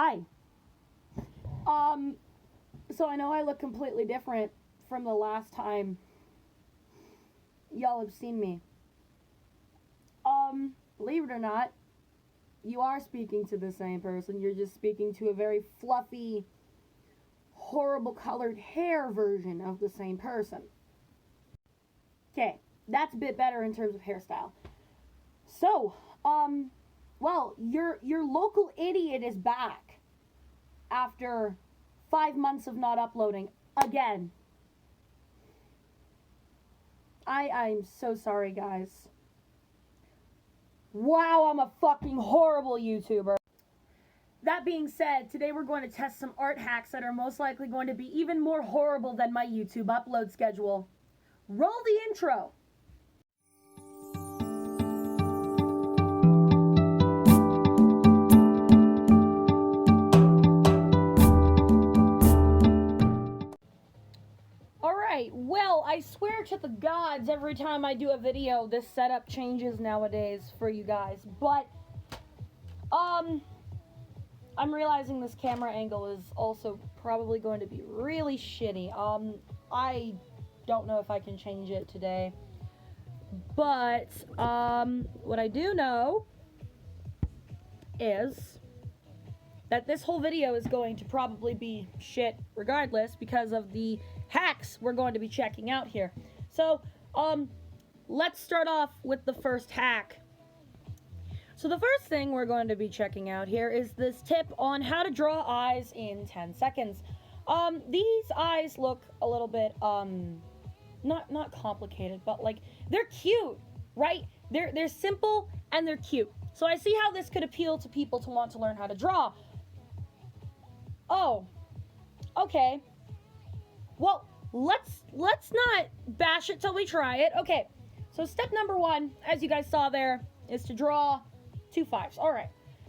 Hi. So I know I look completely different from the last time y'all have seen me. Believe it or not, you are speaking to the same person. You're just speaking to a very fluffy, horrible colored hair version of the same person. Okay, that's a bit better in terms of hairstyle. So, well, your local idiot is back after 5 months of not uploading again. I'm so sorry, guys. Wow, I'm a fucking horrible YouTuber. That being said, today we're going to test some art hacks that are most likely going to be even more horrible than my YouTube upload schedule. Roll the intro. Alright, well, I swear to the gods every time I do a video, this setup changes nowadays for you guys. But, I'm realizing this camera angle is also probably going to be really shitty. I don't know if I can change it today. But, what I do know is that this whole video is going to probably be shit regardless because of the hacks we're going to be checking out here. So, let's start off with the first hack. So the first thing we're going to be checking out here is this tip on how to draw eyes in 10 seconds. These eyes look a little bit, not complicated, but like, they're cute, right? They're simple and they're cute. So I see how this could appeal to people to want to learn how to draw. Oh, okay. Well, let's not bash it till we try it. Okay, so step number 1, as you guys saw there, is to draw 2 5s. All right,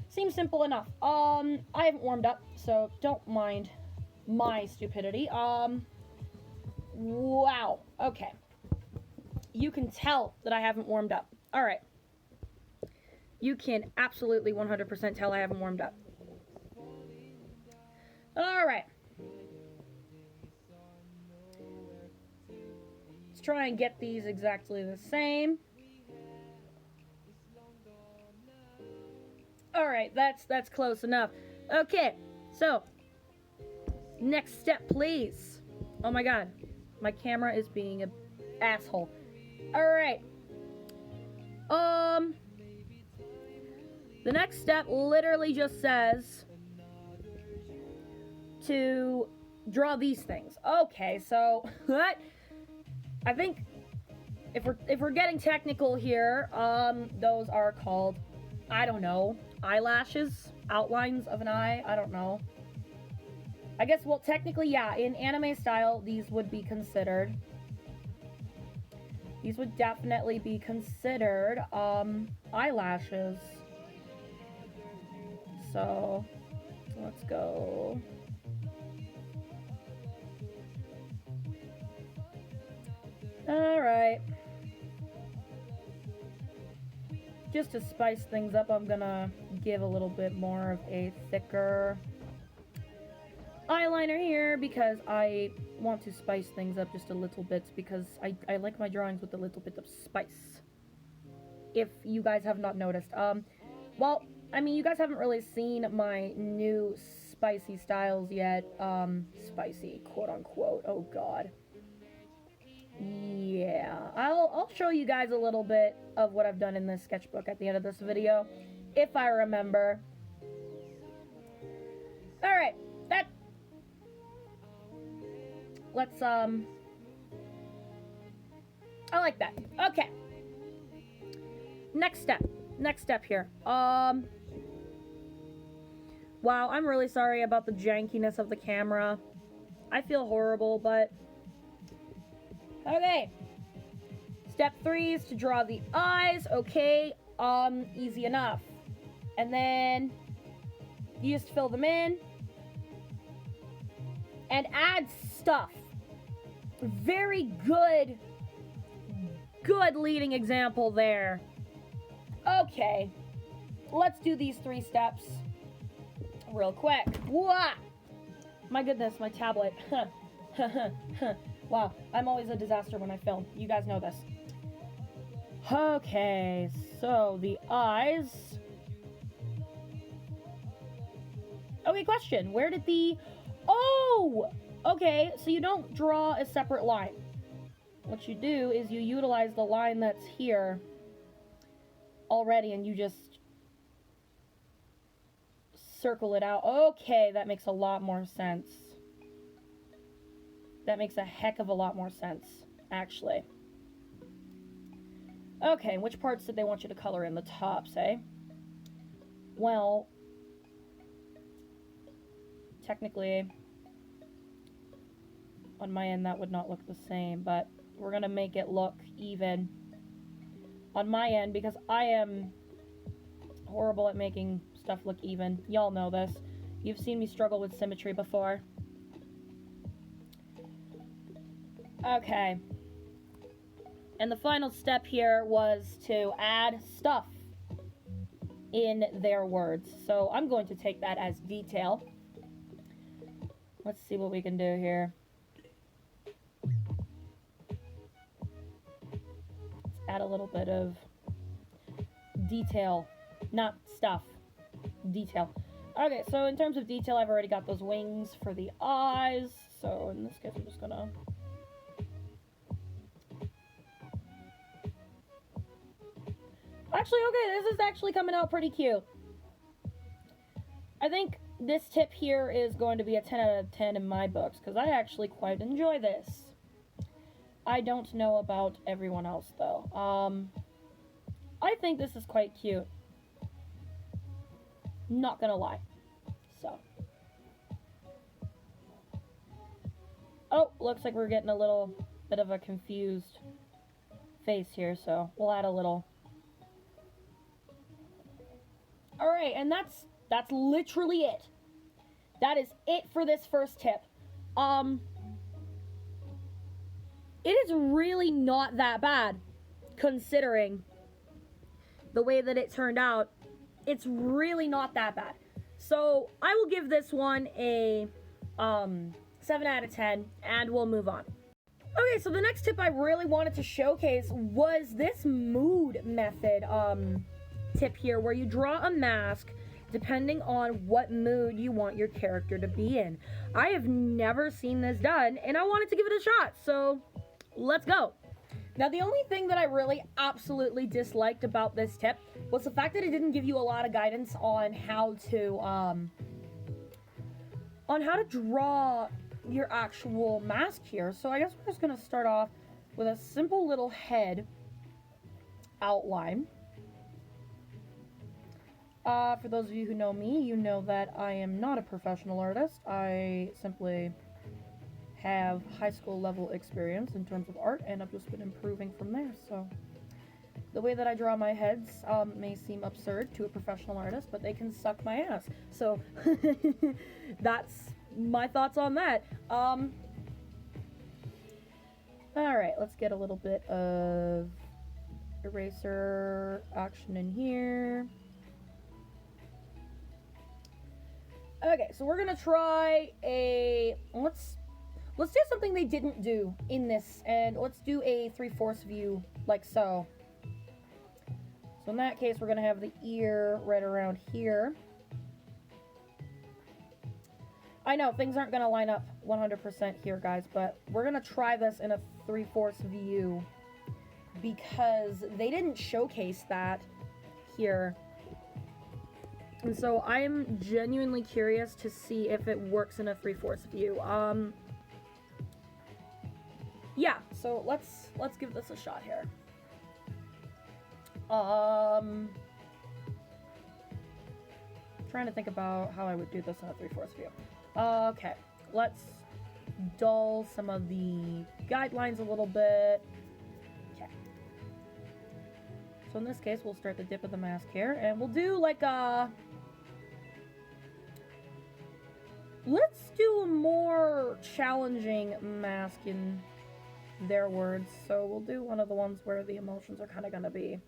seems simple enough. I haven't warmed up, so don't mind my stupidity. Wow. Okay, you can tell that I haven't warmed up. All right, you can absolutely 100% tell I haven't warmed up. All right. Let's try and get these exactly the same. Alright, that's close enough. Okay, so next step, please. Oh my god, my camera is being an asshole. Alright. The next step literally just says to draw these things. Okay, so what? I think if we're getting technical here, those are called, I don't know, eyelashes, outlines of an eye, I don't know. I guess, well, technically, yeah, in anime style, these would be considered. These would definitely be considered, eyelashes. So, let's go. Alright. Just to spice things up, I'm gonna give a little bit more of a thicker eyeliner here because I want to spice things up just a little bit because I like my drawings with a little bit of spice. If you guys have not noticed. Well, I mean, you guys haven't really seen my new spicy styles yet. Spicy, quote unquote. Oh god. Yeah, I'll show you guys a little bit of what I've done in this sketchbook at the end of this video, if I remember. Alright, let's, I like that. Okay. Next step here. Wow, I'm really sorry about the jankiness of the camera. I feel horrible, but okay. Step 3 is to draw the eyes. Okay, easy enough. And then you just fill them in and add stuff. Very good leading example there. Okay, let's do these 3 steps. real quick. Wah! My goodness, my tablet. Wow, I'm always a disaster when I film. You guys know this. Okay, so the eyes. Okay, question. Where did the... Oh! Okay, so you don't draw a separate line. What you do is you utilize the line that's here already and you just circle it out. Okay, that makes a lot more sense. That makes a heck of a lot more sense, actually. Okay, which parts did they want you to color in? The tops, eh? Well, technically, on my end, that would not look the same, but we're gonna make it look even on my end because I am horrible at making stuff look even. Y'all know this. You've seen me struggle with symmetry before. Okay. And the final step here was to add stuff in their words. So I'm going to take that as detail. Let's see what we can do here. Let's add a little bit of detail. Not stuff. Detail. Okay, so in terms of detail, I've already got those wings for the eyes. So in this case, I'm just gonna... Actually, okay, this is actually coming out pretty cute. I think this tip here is going to be a 10 out of 10 in my books, because I actually quite enjoy this. I don't know about everyone else, though. I think this is quite cute. Not gonna lie. So. Oh, looks like we're getting a little bit of a confused face here, so we'll add a little... Alright, and that's literally it. That is it for this first tip. It is really not that bad, considering the way that it turned out. It's really not that bad. So, I will give this one a 7 out of 10, and we'll move on. Okay, so the next tip I really wanted to showcase was this mood method, tip here where you draw a mask depending on what mood you want your character to be in. I have never seen this done and I wanted to give it a shot, so let's go. Now the only thing that I really absolutely disliked about this tip was the fact that it didn't give you a lot of guidance on how to draw your actual mask here. So I guess we're just gonna start off with a simple little head outline. For those of you who know me, you know that I am not a professional artist. I simply have high school level experience in terms of art, and I've just been improving from there. So the way that I draw my heads may seem absurd to a professional artist, but they can suck my ass. So that's my thoughts on that. Alright, let's get a little bit of eraser action in here. Okay, so we're gonna try a, let's do something they didn't do in this, and let's do a 3/4 view, like so. So in that case, we're gonna have the ear right around here. I know, things aren't gonna line up 100% here, guys, but we're gonna try this in a 3/4 view, because they didn't showcase that here. And so I am genuinely curious to see if it works in a 3/4 view. Yeah, so let's give this a shot here. Trying to think about how I would do this in a 3/4 view. Okay, let's dull some of the guidelines a little bit. Okay. So in this case, we'll start the dip of the mask here, and we'll do like a... Let's do a more challenging mask in their words. So we'll do one of the ones where the emotions are kind of going to be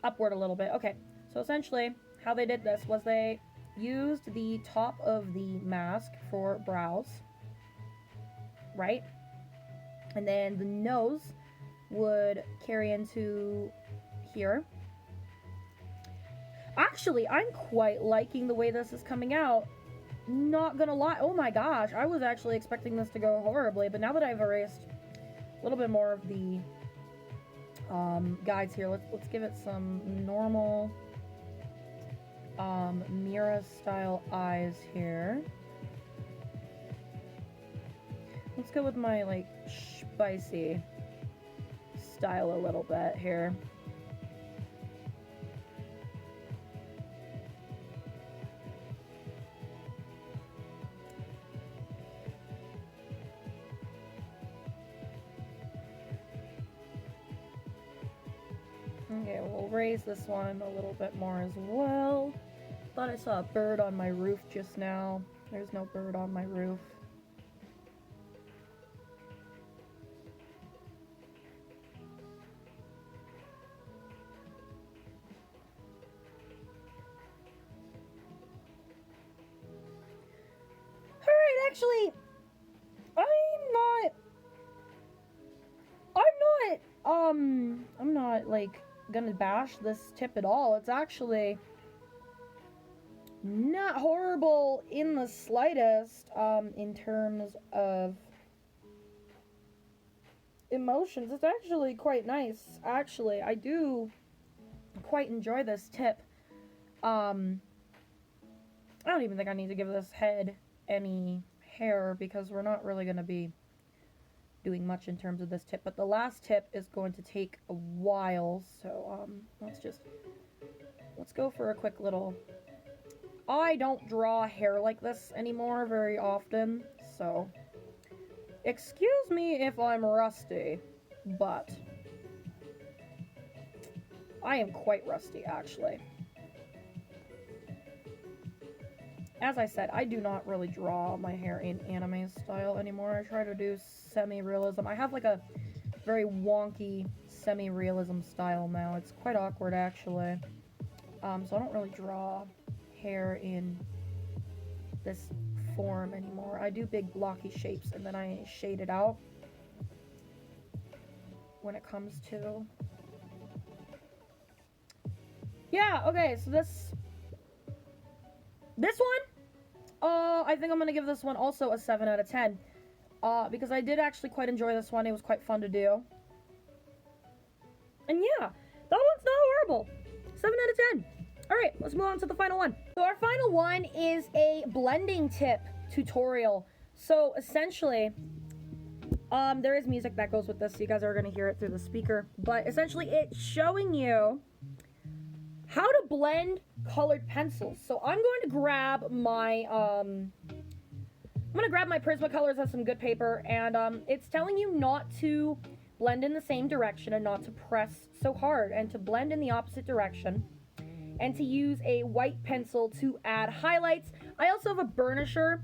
upward a little bit. Okay, so essentially how they did this was they used the top of the mask for brows, right? And then the nose would carry into here. Actually, I'm quite liking the way this is coming out. Not gonna lie. Oh my gosh, I was actually expecting this to go horribly, but now that I've erased a little bit more of the guides here, let's give it some normal Mira style eyes here. Let's go with my like spicy style a little bit here. Okay, we'll raise this one a little bit more as well. Thought I saw a bird on my roof just now. There's no bird on my roof. Alright, actually, I'm not, like, gonna bash this tip at all. It's actually not horrible in the slightest, in terms of emotions. It's actually quite nice. Actually, I do quite enjoy this tip. I don't even think I need to give this head any hair because we're not really gonna be doing much in terms of this tip, but the last tip is going to take a while, so let's go for a quick little. I don't draw hair like this anymore very often, so excuse me if I'm rusty, but I am quite rusty actually. As I said, I do not really draw my hair in anime style anymore. I try to do semi-realism. I have like a very wonky semi-realism style now. It's quite awkward actually. So I don't really draw hair in this form anymore. I do big blocky shapes and then I shade it out when it comes to... Yeah, okay, so this one, I think I'm gonna give this one also a 7 out of 10. Because I did actually quite enjoy this one. It was quite fun to do. And yeah, that one's not horrible. 7 out of 10. Alright, let's move on to the final one. So our final one is a blending tip tutorial. So essentially, there is music that goes with this, so you guys are gonna hear it through the speaker. But essentially, it's showing you how to blend colored pencils. So I'm going to grab my Prismacolors on some good paper, and it's telling you not to blend in the same direction and not to press so hard, and to blend in the opposite direction, and to use a white pencil to add highlights. I also have a burnisher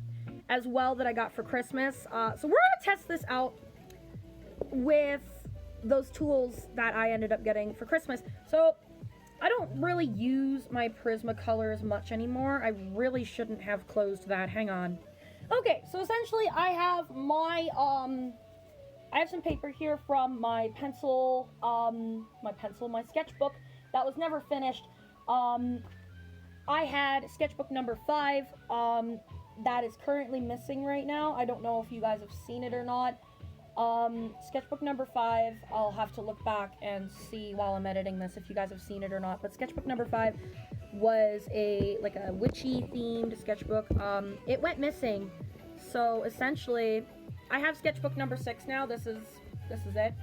as well that I got for Christmas. So we're gonna test this out with those tools that I ended up getting for Christmas. So I don't really use my Prismacolors much anymore. I really shouldn't have closed that. Hang on. Okay, so essentially I have my, I have some paper here from my pencil, my sketchbook that was never finished. I had sketchbook number 5, that is currently missing right now. I don't know if you guys have seen it or not. Sketchbook number 5, I'll have to look back and see while I'm editing this if you guys have seen it or not, but sketchbook number 5 was like a witchy themed sketchbook. It went missing, so essentially I have sketchbook number 6 now. This is it.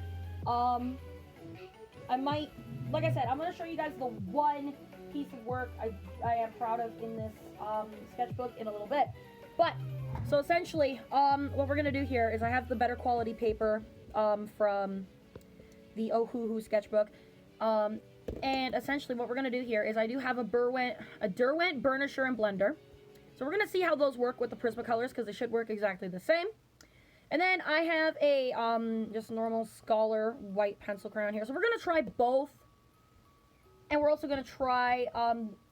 I might, like I said, I'm gonna show you guys the one piece of work I am proud of in this sketchbook in a little bit. But so essentially, what we're gonna do here is I have the better quality paper from the Ohuhu sketchbook, and essentially what we're gonna do here is I do have a Derwent burnisher and blender. So we're gonna see how those work with the Prismacolors, because they should work exactly the same. And then I have a just normal Scholar white pencil crayon here. So we're gonna try both, and we're also gonna try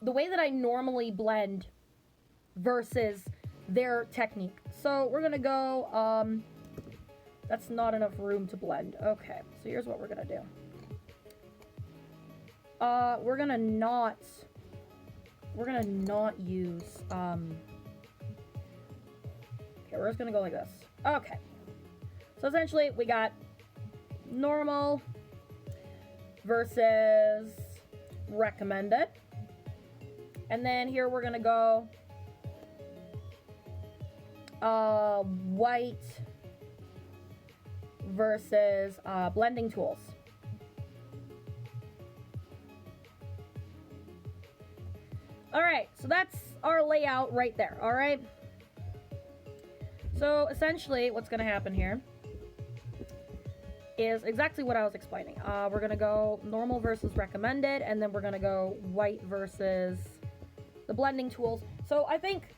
the way that I normally blend versus their technique. So we're gonna go, that's not enough room to blend. Okay, so here's what we're gonna do. We're gonna not use, okay, we're just gonna go like this. Okay. So essentially, we got normal versus recommended. And then here we're gonna go white versus blending tools. All right, so that's our layout right there, all right? So essentially what's gonna happen here is exactly what I was explaining. We're gonna go normal versus recommended, and then we're gonna go white versus the blending tools. So I think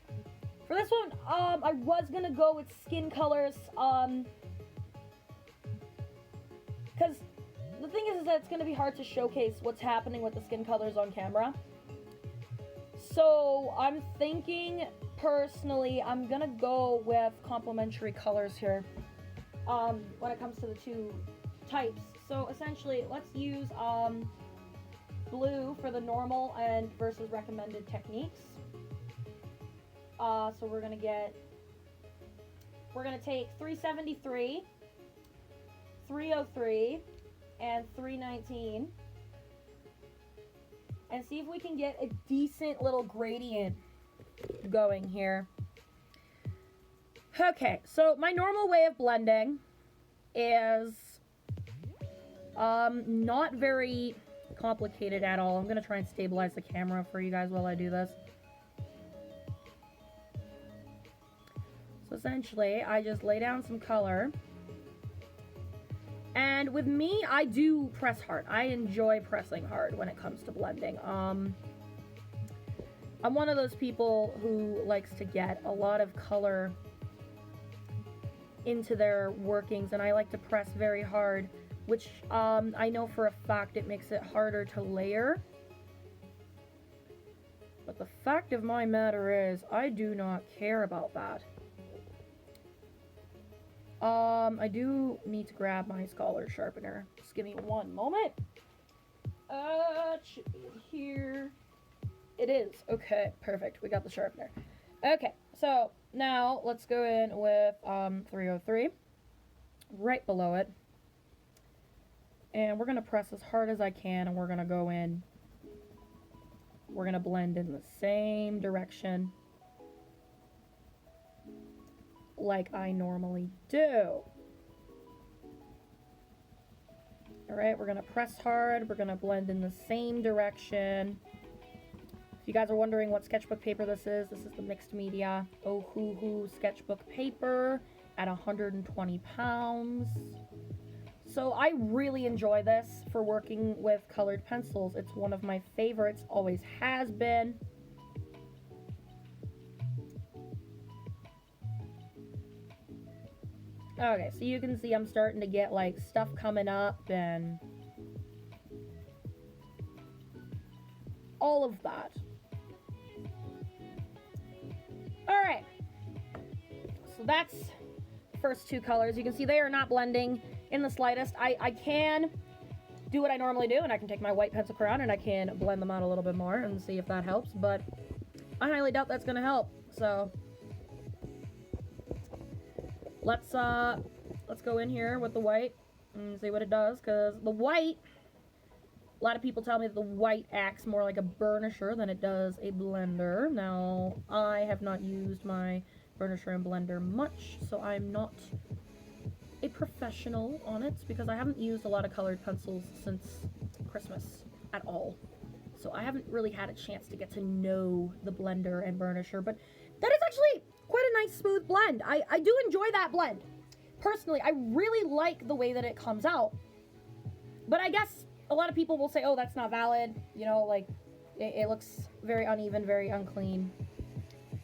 for this one, I was gonna go with skin colors, because the thing is that it's gonna be hard to showcase what's happening with the skin colors on camera. So I'm thinking, personally, I'm gonna go with complementary colors here when it comes to the two types. So essentially, let's use blue for the normal and versus recommended techniques. So we're gonna take 373, 303, and 319. And see if we can get a decent little gradient going here. Okay, so my normal way of blending is not very complicated at all. I'm gonna try and stabilize the camera for you guys while I do this. So essentially, I just lay down some color. And with me, I do press hard. I enjoy pressing hard when it comes to blending. I'm one of those people who likes to get a lot of color into their workings, and I like to press very hard, which I know for a fact it makes it harder to layer. But the fact of my matter is, I do not care about that. I do need to grab my Scholar sharpener. Just give me one moment. It should be here. It is. Okay, perfect. We got the sharpener. Okay, so now let's go in with 303 right below it. And we're going to press as hard as I can, and we're going to go in. We're going to blend in the same direction like I normally do. Alright, we're going to press hard. We're going to blend in the same direction. If you guys are wondering what sketchbook paper this is the mixed media Ohuhu sketchbook paper at 120 pounds. So I really enjoy this for working with colored pencils. It's one of my favorites, always has been. Okay, so you can see I'm starting to get like stuff coming up and all of that. Alright, so that's the first two colors. You can see they are not blending in the slightest. I can do what I normally do, and I can take my white pencil crayon and I can blend them out a little bit more and see if that helps, but I highly doubt that's going to help. So let's go in here with the white and see what it does, because the white, a lot of people tell me that the white acts more like a burnisher than it does a blender. Now, I have not used my burnisher and blender much, so I'm not a professional on it, because I haven't used a lot of colored pencils since Christmas at all. So I haven't really had a chance to get to know the blender and burnisher, but that is actually quite a nice smooth blend. I do enjoy that blend. Personally, I really like the way that it comes out. But I guess a lot of people will say, oh, that's not valid. You know, like, it looks very uneven, very unclean.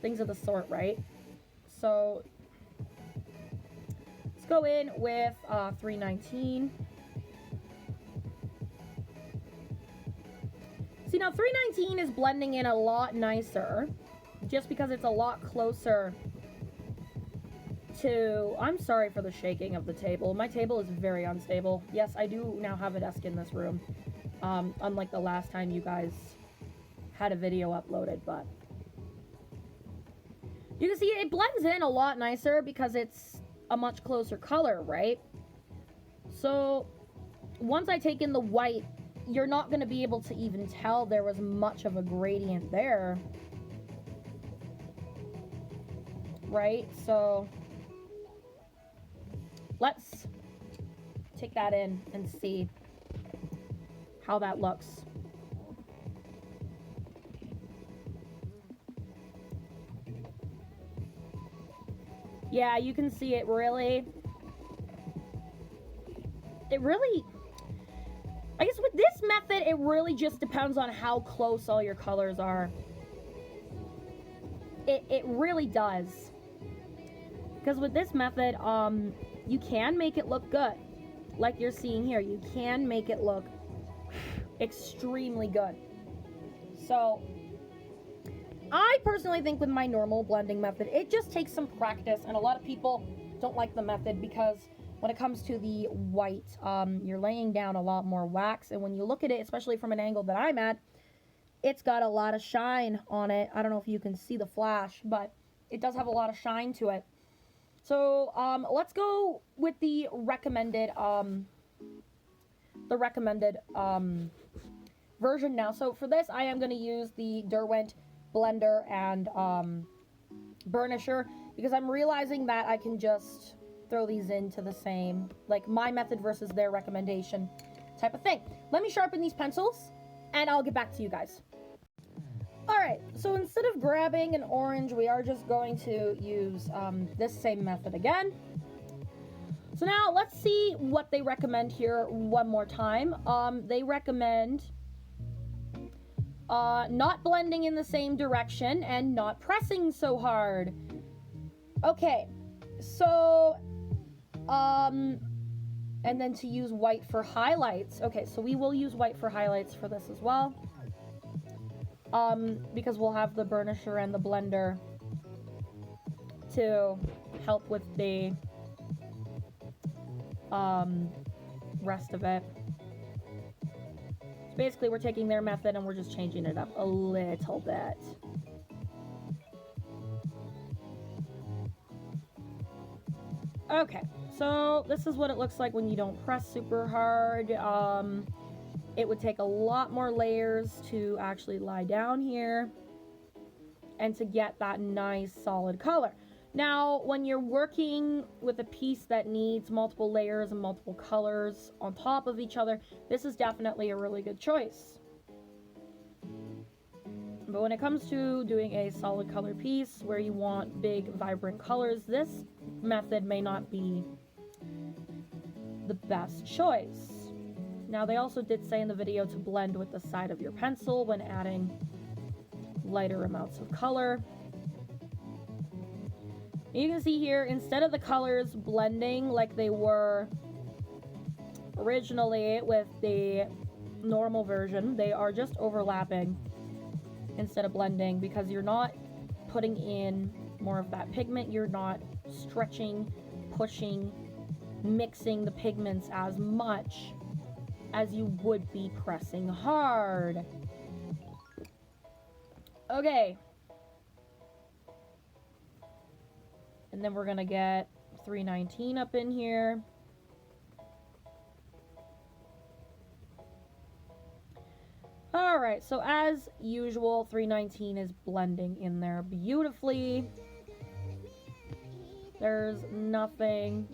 Things of the sort, right? So let's go in with 319. See, now 319 is blending in a lot nicer just because it's a lot closer to... I'm sorry for the shaking of the table. My table is very unstable. Yes, I do now have a desk in this room. Unlike the last time you guys had a video uploaded, but... You can see it blends in a lot nicer because it's a much closer color, right? So, once I take in the white, you're not going to be able to even tell there was much of a gradient there. Right? So, let's take that in and see how that looks. Yeah, you can see it really... I guess with this method, it really just depends on how close all your colors are. It really does. Because with this method, you can make it look good. Like you're seeing here, you can make it look extremely good. So, I personally think with my normal blending method, it just takes some practice, and a lot of people don't like the method because when it comes to the white, you're laying down a lot more wax, and when you look at it, especially from an angle that I'm at, it's got a lot of shine on it. I don't know if you can see the flash, but it does have a lot of shine to it. So, let's go with the recommended version now. So for this, I am going to use the Derwent blender and burnisher, because I'm realizing that I can just throw these into the same, like my method versus their recommendation type of thing. Let me sharpen these pencils and I'll get back to you guys. Alright, so instead of grabbing an orange, we are just going to use this same method again. So now let's see what they recommend here one more time. They recommend not blending in the same direction and not pressing so hard. Okay, so, and then to use white for highlights. Okay, so we will use white for highlights for this as well. Because we'll have the burnisher and the blender to help with the, rest of it. So basically, we're taking their method and we're just changing it up a little bit. Okay, so this is what it looks like when you don't press super hard. It would take a lot more layers to actually lie down here and to get that nice solid color. Now, when you're working with a piece that needs multiple layers and multiple colors on top of each other, this is definitely a really good choice. But when it comes to doing a solid color piece where you want big, vibrant colors, this method may not be the best choice. Now, they also did say in the video to blend with the side of your pencil when adding lighter amounts of color. You can see here, instead of the colors blending like they were originally with the normal version, they are just overlapping instead of blending, because you're not putting in more of that pigment. You're not stretching, pushing, mixing the pigments as much as you would be pressing hard. Okay. And then we're gonna get 319 up in here. Alright, so as usual, 319 is blending in there beautifully. There's nothing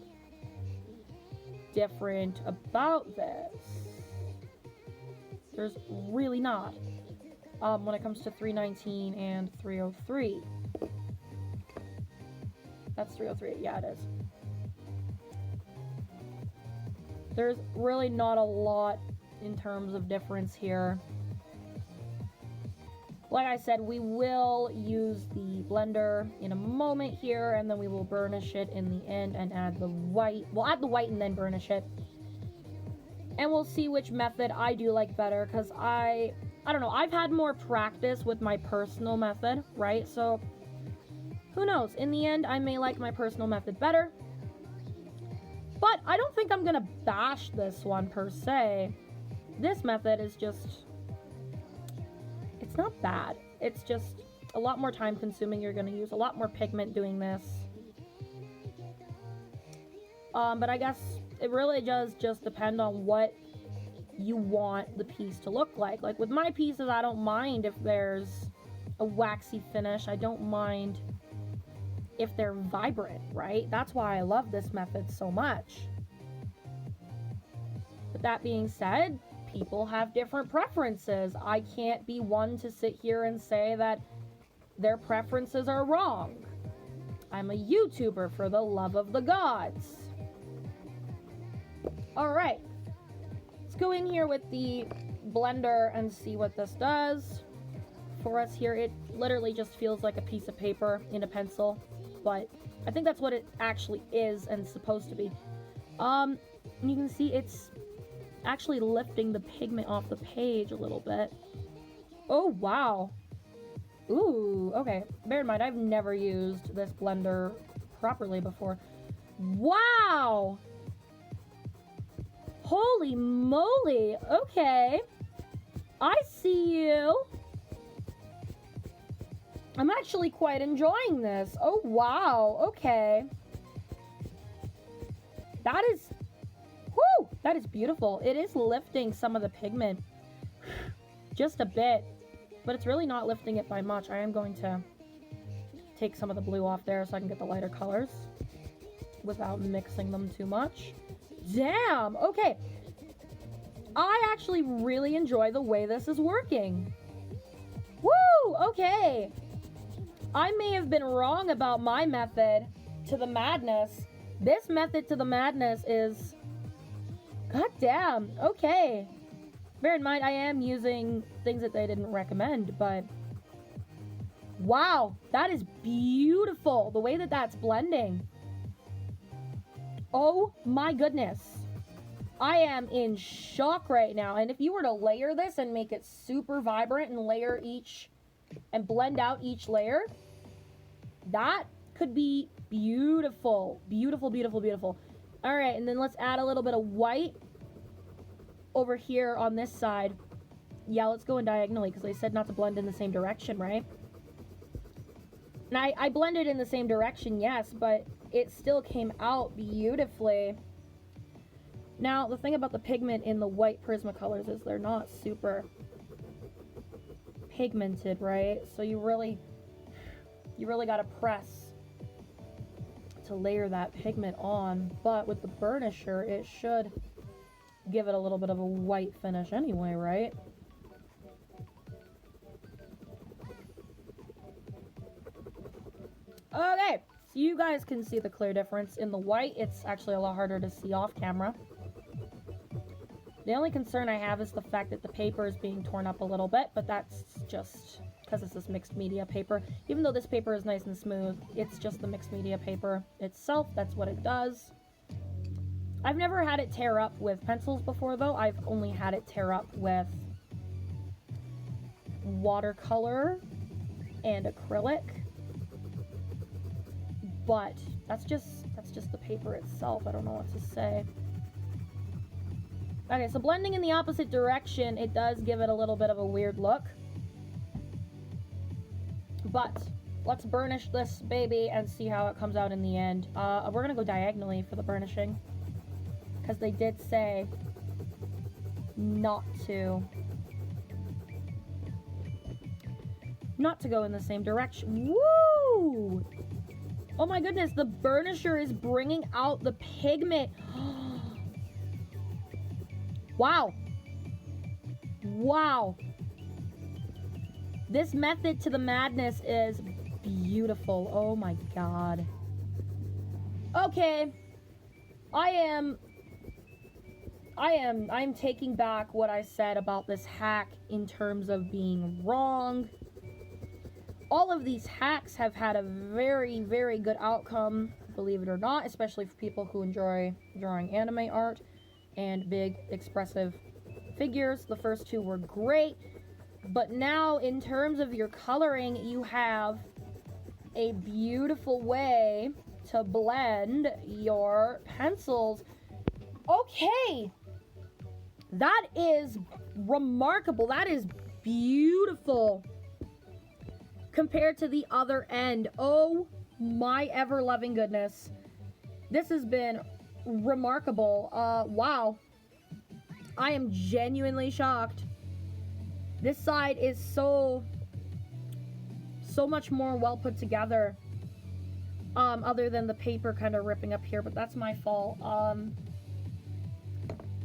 different about this. There's really not. When it comes to 319 and 303. That's 303, yeah, it is. There's really not a lot in terms of difference here. Like I said, we will use the blender in a moment here, and then we will burnish it in the end and add the white. We'll add the white and then burnish it. And we'll see which method I do like better, because I I don't know, I've had more practice with my personal method, right? So, who knows? In the end, I may like my personal method better. But I don't think I'm gonna bash this one per se. This method is just... it's not bad. It's just a lot more time consuming. You're gonna use a lot more pigment doing this. But I guess it really does just depend on what you want the piece to look like. Like with my pieces, I don't mind if there's a waxy finish. I don't mind if they're vibrant, right? That's why I love this method so much. But that being said, people have different preferences. I can't be one to sit here and say that their preferences are wrong. I'm a YouTuber for the love of the gods. Alright, let's go in here with the blender and see what this does for us here. It literally just feels like a piece of paper in a pencil, but I think that's what it actually is and supposed to be. You can see it's actually lifting the pigment off the page a little bit. Oh, wow. Ooh, okay. Bear in mind, I've never used this blender properly before. Wow! Holy moly! Okay. I see you. I'm actually quite enjoying this. Oh, wow. Okay. That is... whoo! That is beautiful. It is lifting some of the pigment. Just a bit. But it's really not lifting it by much. I am going to take some of the blue off there so I can get the lighter colors without mixing them too much. Damn! Okay. I actually really enjoy the way this is working. Woo! Okay. I may have been wrong about my method to the madness. This method to the madness is... god damn. Okay. Bear in mind, I am using things that they didn't recommend, but... wow, that is beautiful. The way that that's blending. Oh my goodness. I am in shock right now. And if you were to layer this and make it super vibrant and layer each... and blend out each layer, that could be beautiful. Beautiful, beautiful, beautiful. Alright, and then let's add a little bit of white over here on this side. Yeah, let's go in diagonally because they said not to blend in the same direction, right? And I blended in the same direction, yes, but it still came out beautifully. Now, the thing about the pigment in the white Prismacolors is they're not super pigmented, right? So you really gotta press to layer that pigment on. But with the burnisher, it should give it a little bit of a white finish anyway, right? Okay, so you guys can see the clear difference. In the white, it's actually a lot harder to see off camera. The only concern I have is the fact that the paper is being torn up a little bit, but that's just because it's this mixed media paper. Even though this paper is nice and smooth, it's just the mixed media paper itself. That's what it does. I've never had it tear up with pencils before, though. I've only had it tear up with watercolor and acrylic. But that's just the paper itself. I don't know what to say. Okay, so blending in the opposite direction, it does give it a little bit of a weird look. But let's burnish this baby and see how it comes out in the end. We're going to go diagonally for the burnishing, because they did say not to go in the same direction. Woo! Oh my goodness, the burnisher is bringing out the pigment. Wow. Wow. This method to the madness is beautiful. Oh my god. Okay. I'm taking back what I said about this hack in terms of being wrong. All of these hacks have had a very, very good outcome, believe it or not, especially for people who enjoy drawing anime art and big expressive figures. The first two were great. But now, in terms of your coloring, you have a beautiful way to blend your pencils. Okay, that is remarkable. That is beautiful compared to the other end. Oh my ever-loving goodness. This has been remarkable. Wow. I am genuinely shocked. This side is so much more well put together. Other than the paper kind of ripping up here, but that's my fault.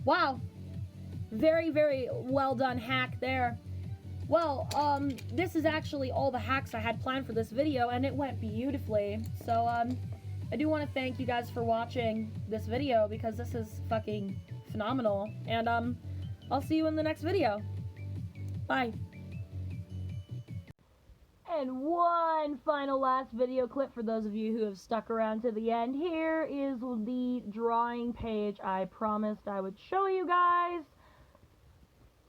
Wow. Very, very well done hack there. Well, this is actually all the hacks I had planned for this video, and it went beautifully. So, I do want to thank you guys for watching this video, because this is fucking phenomenal. And, I'll see you in the next video. Bye. And one final last video clip for those of you who have stuck around to the end. Here is the drawing page I promised I would show you guys.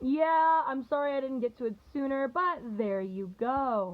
Yeah, I'm sorry I didn't get to it sooner, but there you go.